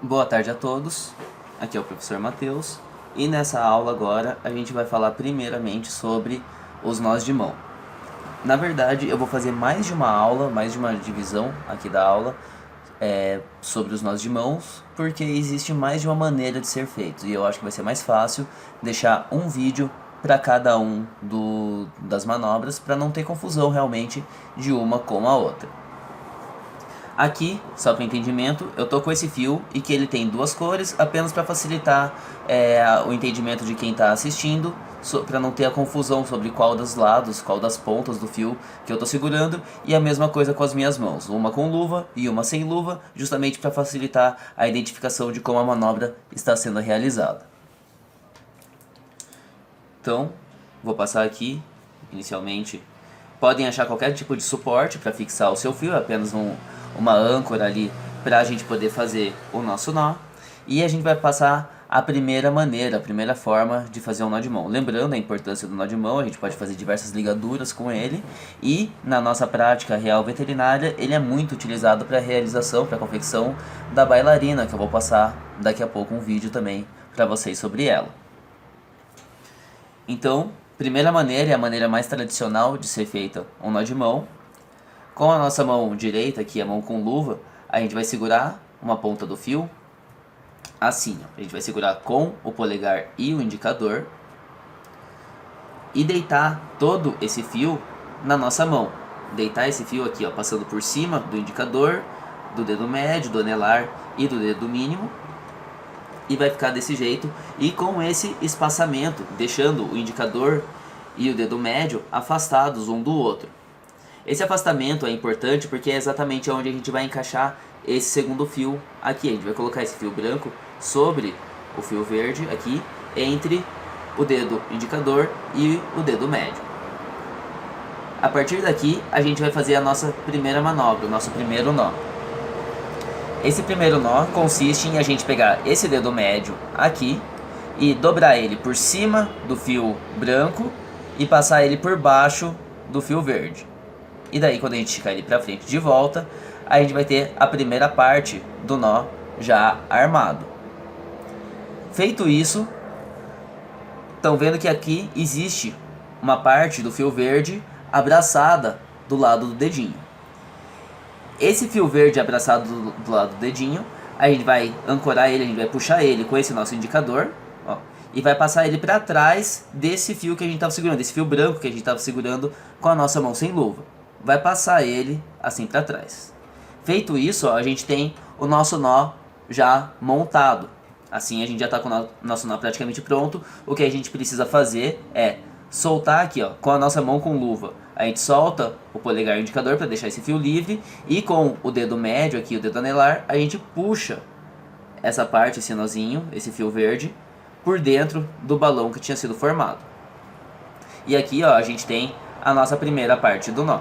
Boa tarde a todos, aqui é o professor Matheus e nessa aula agora a gente vai falar primeiramente sobre os nós de mão. Na verdade eu vou fazer mais de uma aula, mais de uma divisão aqui da aula sobre os nós de mãos, porque existe mais de uma maneira de ser feito e eu acho que vai ser mais fácil deixar um vídeo para cada um das manobras para não ter confusão realmente de uma com a outra. Aqui, só para entendimento, eu tô com esse fio e que ele tem duas cores, apenas para facilitar o entendimento de quem está assistindo, para não ter a confusão sobre qual dos lados, qual das pontas do fio que eu estou segurando, e a mesma coisa com as minhas mãos, uma com luva e uma sem luva, justamente para facilitar a identificação de como a manobra está sendo realizada. Então, vou passar aqui, inicialmente. Podem achar qualquer tipo de suporte para fixar o seu fio, apenas uma âncora ali para a gente poder fazer o nosso nó. E a gente vai passar a primeira maneira, a primeira forma de fazer um nó de mão. Lembrando a importância do nó de mão, a gente pode fazer diversas ligaduras com ele. E na nossa prática real veterinária, ele é muito utilizado para a realização, para a confecção da bailarina, que eu vou passar daqui a pouco um vídeo também para vocês sobre ela. Então, primeira maneira, é a maneira mais tradicional de ser feita um nó de mão. Com a nossa mão direita, aqui a mão com luva, a gente vai segurar uma ponta do fio, assim, ó. A gente vai segurar com o polegar e o indicador e deitar todo esse fio na nossa mão. Deitar esse fio aqui, ó, passando por cima do indicador, do dedo médio, do anelar e do dedo mínimo. E vai ficar desse jeito e com esse espaçamento, deixando o indicador e o dedo médio afastados um do outro. Esse afastamento é importante porque é exatamente onde a gente vai encaixar esse segundo fio aqui. A gente vai colocar esse fio branco sobre o fio verde aqui, entre o dedo indicador e o dedo médio. A partir daqui, a gente vai fazer a nossa primeira manobra, o nosso primeiro nó. Esse primeiro nó consiste em a gente pegar esse dedo médio aqui e dobrar ele por cima do fio branco e passar ele por baixo do fio verde. E daí, quando a gente esticar ele para frente de volta, a gente vai ter a primeira parte do nó já armado. Feito isso, estão vendo que aqui existe uma parte do fio verde abraçada do lado do dedinho. Esse fio verde abraçado do lado do dedinho, a gente vai ancorar ele, a gente vai puxar ele com esse nosso indicador, ó, e vai passar ele para trás desse fio que a gente estava segurando, esse fio branco que a gente estava segurando com a nossa mão sem luva. Vai passar ele assim para trás. Feito isso, ó, a gente tem o nosso nó já montado. Assim a gente já está com o nosso nó praticamente pronto. O que a gente precisa fazer é soltar aqui, ó, com a nossa mão com luva. A gente solta o polegar e o indicador para deixar esse fio livre e com o dedo médio aqui, o dedo anelar, a gente puxa essa parte, esse nozinho, esse fio verde, por dentro do balão que tinha sido formado. E aqui, ó, a gente tem a nossa primeira parte do nó.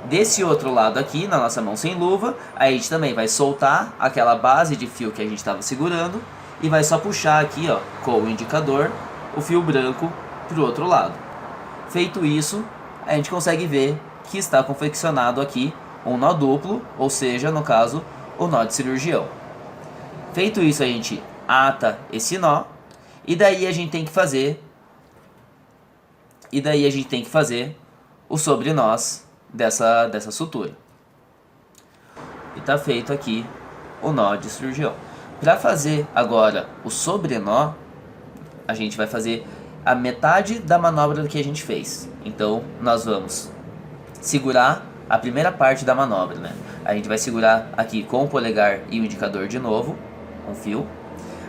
Desse outro lado aqui, na nossa mão sem luva, a gente também vai soltar aquela base de fio que a gente estava segurando e vai só puxar aqui, ó, com o indicador, o fio branco para o outro lado. Feito isso, a gente consegue ver que está confeccionado aqui um nó duplo, ou seja, no caso, o nó de cirurgião. Feito isso, a gente ata esse nó e daí a gente tem que fazer os sobrenós dessa sutura. E tá feito aqui o nó de cirurgião. Para fazer agora o sobrenó, a gente vai fazer a metade da manobra que a gente fez. Então nós vamos segurar a primeira parte da manobra, né? A gente vai segurar aqui com o polegar e o indicador de novo, um fio,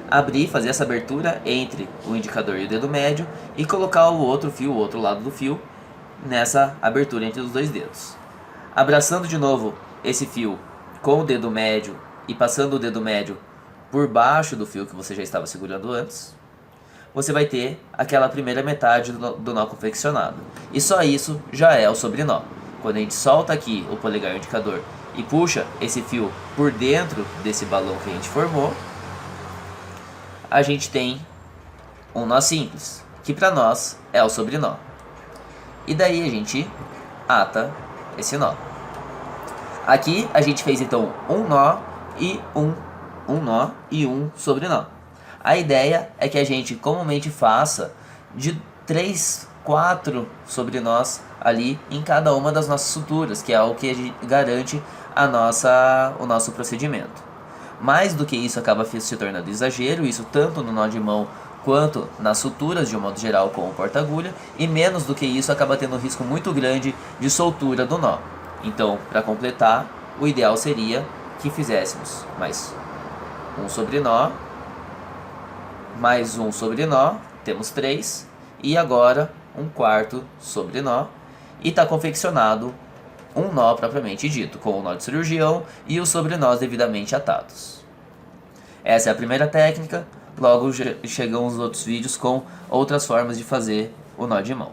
abrir, fazer essa abertura entre o indicador e o dedo médio e colocar o outro fio, o outro lado do fio, nessa abertura entre os dois dedos. Abraçando de novo esse fio com o dedo médio e passando o dedo médio por baixo do fio que você já estava segurando antes, você vai ter aquela primeira metade do nó confeccionado. E só isso já é o sobrenó. Quando a gente solta aqui o polegar e o indicador e puxa esse fio por dentro desse balão que a gente formou, a gente tem um nó simples, que para nós é o sobrenó. E daí a gente ata esse nó. Aqui a gente fez então um nó e um um nó e um sobrenó. A ideia é que a gente comumente faça de 3, 4 sobrenós ali em cada uma das nossas suturas, que é o que a gente garante o nosso procedimento. Mais do que isso acaba se tornando exagero, isso tanto no nó de mão quanto nas suturas de um modo geral com o porta-agulha, e menos do que isso acaba tendo um risco muito grande de soltura do nó. Então, para completar, o ideal seria que fizéssemos mais um sobrenó, mais um sobrenó, temos 3, e agora um quarto sobrenó, e está confeccionado um nó propriamente dito, com o nó de cirurgião e os sobrenós devidamente atados. Essa é a primeira técnica, logo chegam os outros vídeos com outras formas de fazer o nó de mão.